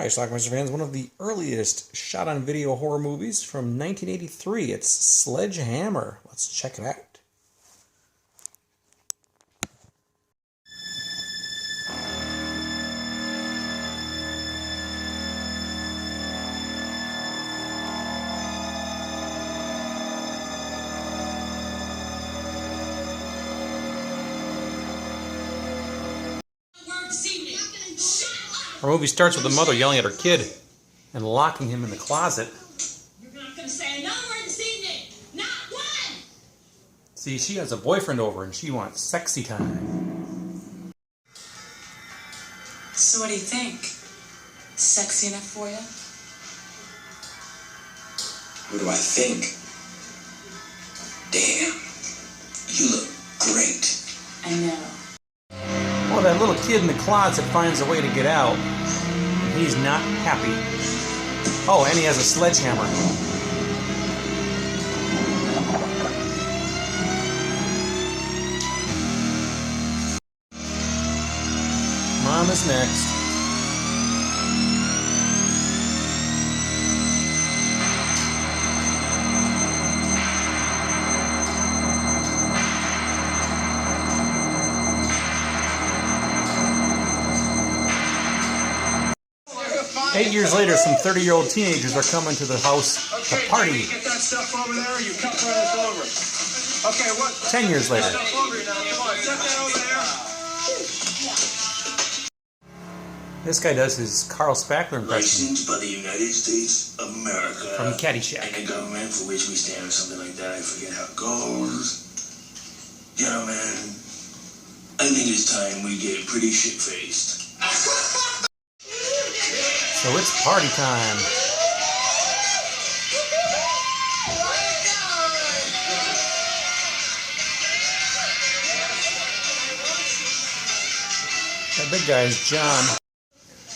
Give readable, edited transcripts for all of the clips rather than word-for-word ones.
Hi, Schlockmeisters fans. One of the earliest shot-on-video horror movies from 1983. It's Sledgehammer. Let's check it out. Our movie starts with the mother yelling at her kid and locking him in the closet. You're not going to say another word this evening! Not one! See, she has a boyfriend over and she wants sexy time. So what do you think? Sexy enough for you? What do I think? Damn, you look great. I know. Well, that little kid in the closet finds a way to get out. And he's not happy. Oh, and he has a sledgehammer. Mom is next. 8 years later, some 30-year-old teenagers are coming to the house to party. Get that stuff over there, you come right over. Okay, what? 10 years later. Come on, set that over there. This guy does his Carl Spackler impression. Licensed by the United States of America. From Caddyshack. And the government for which we stand, or something like that. I forget how it goes. Gentlemen, I think it's time we get pretty shit-faced. So it's party time. That big guy is John.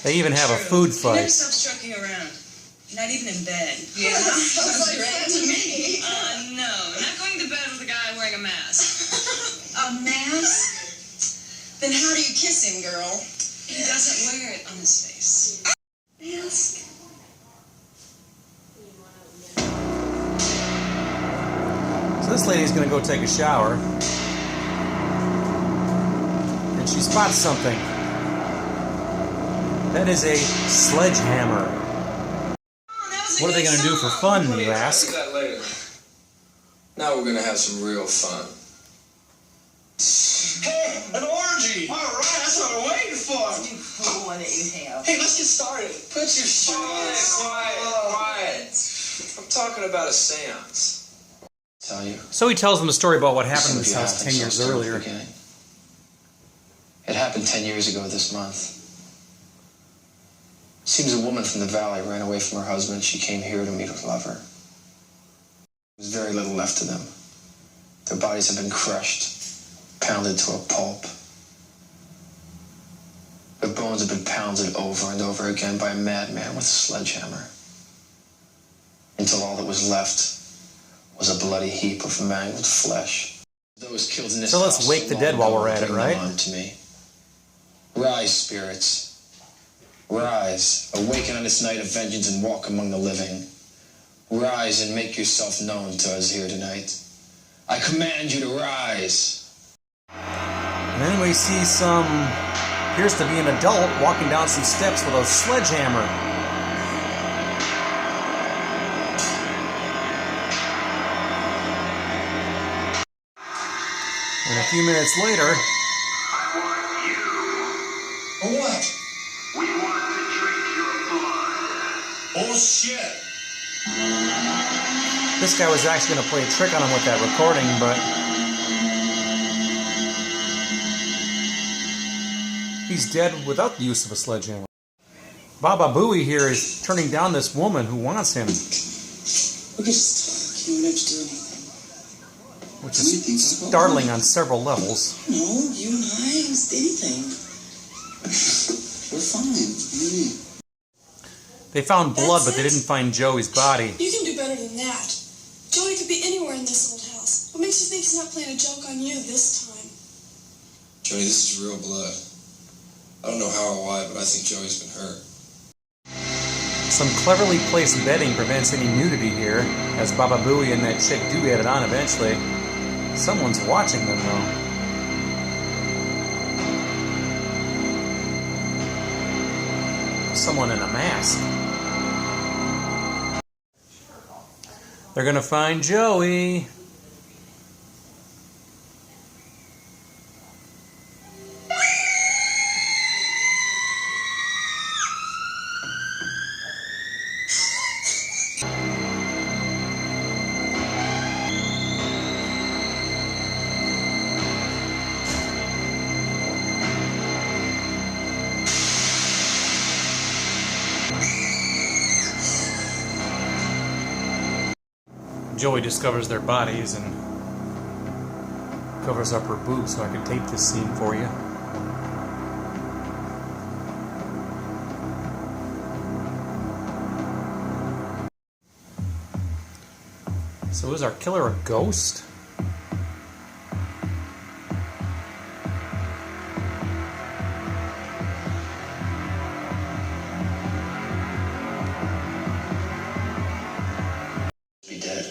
They even have a food fight. Never stop trucking around. Not even in bed. Yeah, sounds like that to me. No. Not going to bed with a guy wearing a mask. A mask? Then how do you kiss him, girl? He doesn't wear it on his face. Mask? So this lady's gonna go take a shower. And she spots something. That is a sledgehammer. What are they gonna do for fun, you ask? Look at that later. Now we're gonna have some real fun. Hey, an orgy! All right, that's what we're waiting for. You fool one that you have. Hey, let's get started. Put your shit quiet. I'm talking about a seance. Tell you. So he tells them a story about what happened in this house 10 years earlier. It happened 10 years ago this month. Seems a woman from the valley ran away from her husband. She came here to meet her lover. There was very little left of them. Their bodies have been crushed, pounded to a pulp. Their bones have been pounded over and over again by a madman with a sledgehammer. Until all that was left was a bloody heap of mangled flesh. Those killed in this So let's house wake the dead while we're at it, right? To me. Rise, spirits. Rise, awaken on this night of vengeance and walk among the living. Rise and make yourself known to us here tonight. I command you to rise. And then we see appears to be an adult walking down some steps with a sledgehammer. And a few minutes later... What? We want to drink your blood. Oh, shit. This guy was actually going to play a trick on him with that recording, but... he's dead without the use of a sledgehammer. Baba Booey here is turning down this woman who wants him. We could just talk. You don't have to do anything. Which is startling on several levels. No, you and I, just anything. We're fine. What do you mean? They found blood, but they didn't find Joey's body. You can do better than that. Joey could be anywhere in this old house. What makes you think he's not playing a joke on you this time? Joey, this is real blood. I don't know how or why, but I think Joey's been hurt. Some cleverly placed bedding prevents any nudity here, as Baba Booey and that chick do get it on eventually. Someone's watching them, though. Someone in a mask. They're gonna find Joey. Joey discovers their bodies and covers up her boobs so I can tape this scene for you. So is our killer a ghost? Be dead.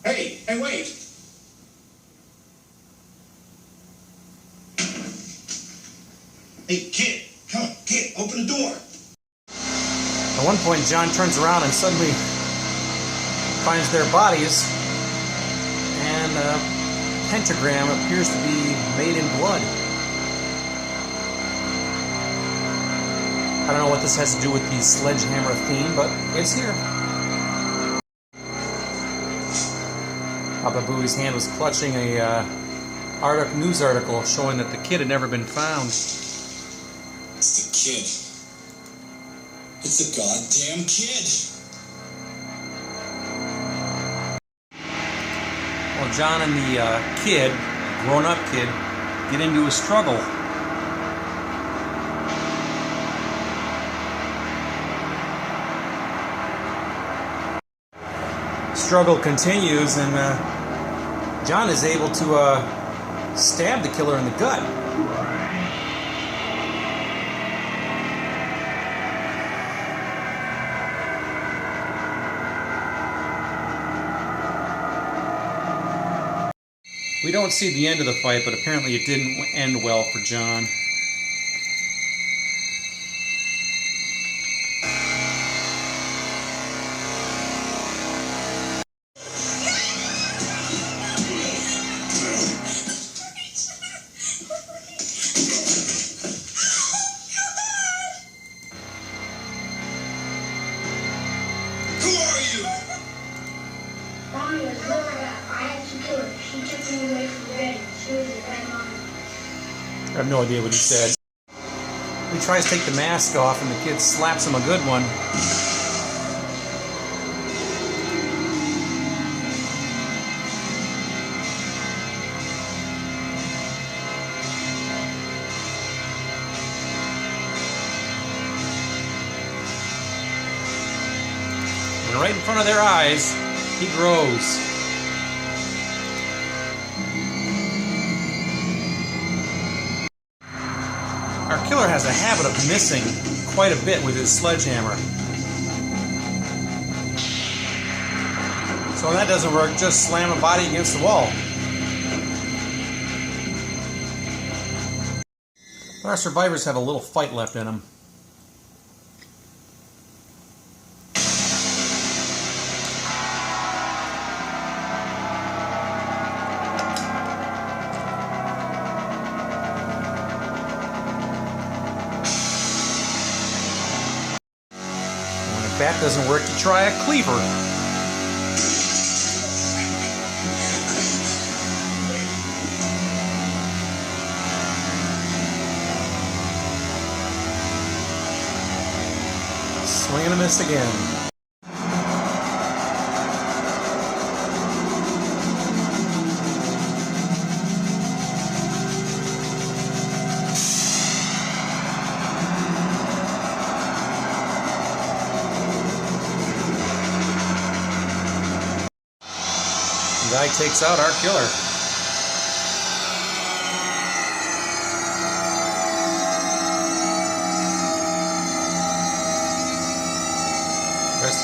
Hey, wait! Hey, kid, come on, kid, open the door. At one point, John turns around and suddenly finds their bodies, and a pentagram appears to be made in blood. I don't know what this has to do with the Sledgehammer theme, but it's here. Baba Booey's hand was clutching a news article showing that the kid had never been found. It's the kid. It's a goddamn kid. Well, John and the kid, grown-up kid, get into a struggle. Struggle continues, and John is able to stab the killer in the gut. We don't see the end of the fight, but apparently it didn't end well for John. Who are you? Mommy was never that. I had to kill her. She took me away from Daddy. She was a bad mom. I have no idea what he said. He tries to take the mask off, and the kid slaps him a good one. And right in front of their eyes, he grows. Our killer has a habit of missing quite a bit with his sledgehammer. So when that doesn't work, just slam a body against the wall. But our survivors have a little fight left in them. If that doesn't work, you try a cleaver. Swing and a miss again. The guy takes out our killer.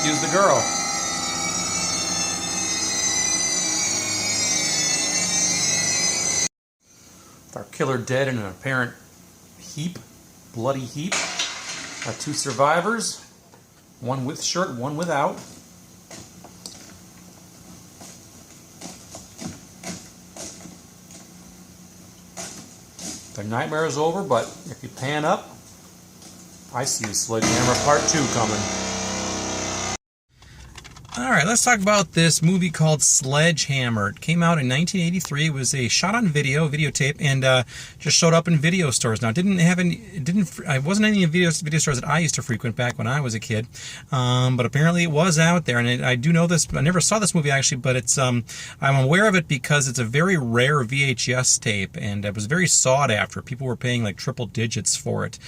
rescues the girl. With our killer dead in an apparent heap, bloody heap. Our 2 survivors, one with shirt, one without. Their nightmare is over, but if you pan up, I see a Sledgehammer Part 2 coming. Alright, let's talk about this movie called Sledgehammer. It came out in 1983. It was a shot on videotape, and just showed up in video stores. Now, it wasn't any video stores that I used to frequent back when I was a kid, but apparently it was out there. And I do know this. I never saw this movie actually, but it's I'm aware of it because it's a very rare VHS tape, and it was very sought after. People were paying like triple digits for it.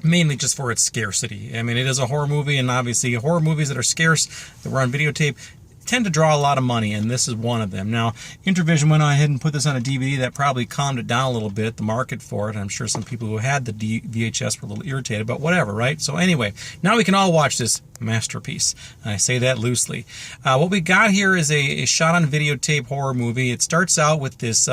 Mainly just for its scarcity. I mean, it is a horror movie, and obviously horror movies that are scarce, that were on videotape, tend to draw a lot of money, and this is one of them. Now, Intervision went ahead and put this on a DVD. That probably calmed it down a little bit, the market for it. I'm sure some people who had the VHS were a little irritated, but whatever, right? So anyway, now we can all watch this masterpiece. I say that loosely. What we got here is a shot-on videotape horror movie. It starts out with this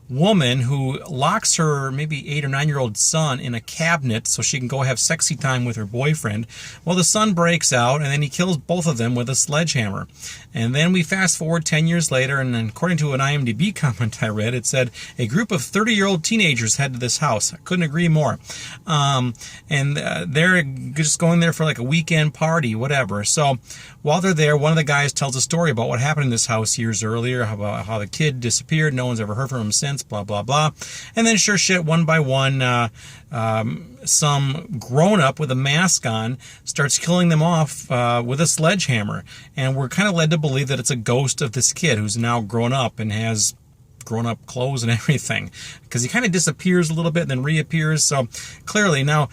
woman who locks her maybe 8 or 9-year-old son in a cabinet so she can go have sexy time with her boyfriend. Well, the son breaks out, and then he kills both of them with a sledgehammer. And then we fast forward 10 years later, and according to an IMDb comment I read, it said a group of 30-year-old teenagers head to this house. I couldn't agree more. And they're just going there for like a weekend party, whatever. So while they're there, one of the guys tells a story about what happened in this house years earlier, about how the kid disappeared, no one's ever heard from him since, blah, blah, blah. And then sure shit, one by one, some grown-up with a mask on starts killing them off with a sledgehammer. And we're kind of led to believe that it's a ghost of this kid who's now grown up and has grown-up clothes and everything. Because he kind of disappears a little bit and then reappears. So clearly now...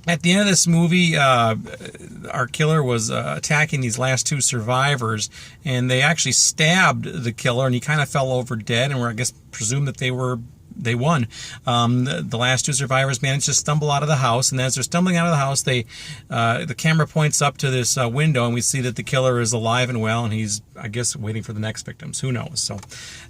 at the end of this movie, our killer was attacking these last 2 survivors, and they actually stabbed the killer, and he kind of fell over dead, and we're, I guess, presumed that they won. The last 2 survivors managed to stumble out of the house, and as they're stumbling out of the house, the camera points up to this window, and we see that the killer is alive and well, and he's, I guess, waiting for the next victims. Who knows? So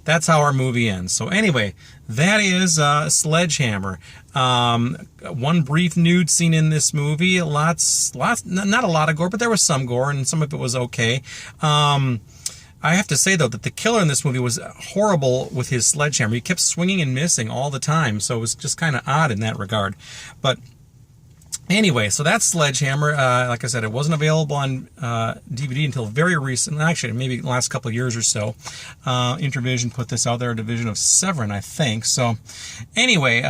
that's how our movie ends. So anyway, that is Sledgehammer. One brief nude scene in this movie. Lots, not a lot of gore, but there was some gore, and some of it was okay. I have to say, though, that the killer in this movie was horrible with his sledgehammer. He kept swinging and missing all the time, so it was just kind of odd in that regard. But anyway, so that's Sledgehammer. Like I said, it wasn't available on DVD until very recent. Actually, maybe the last couple of years or so. Intervision put this out there, a division of Severin, I think. So anyway,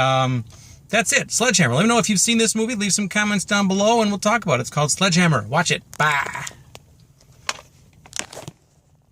that's it. Sledgehammer. Let me know if you've seen this movie. Leave some comments down below, and we'll talk about it. It's called Sledgehammer. Watch it. Bye.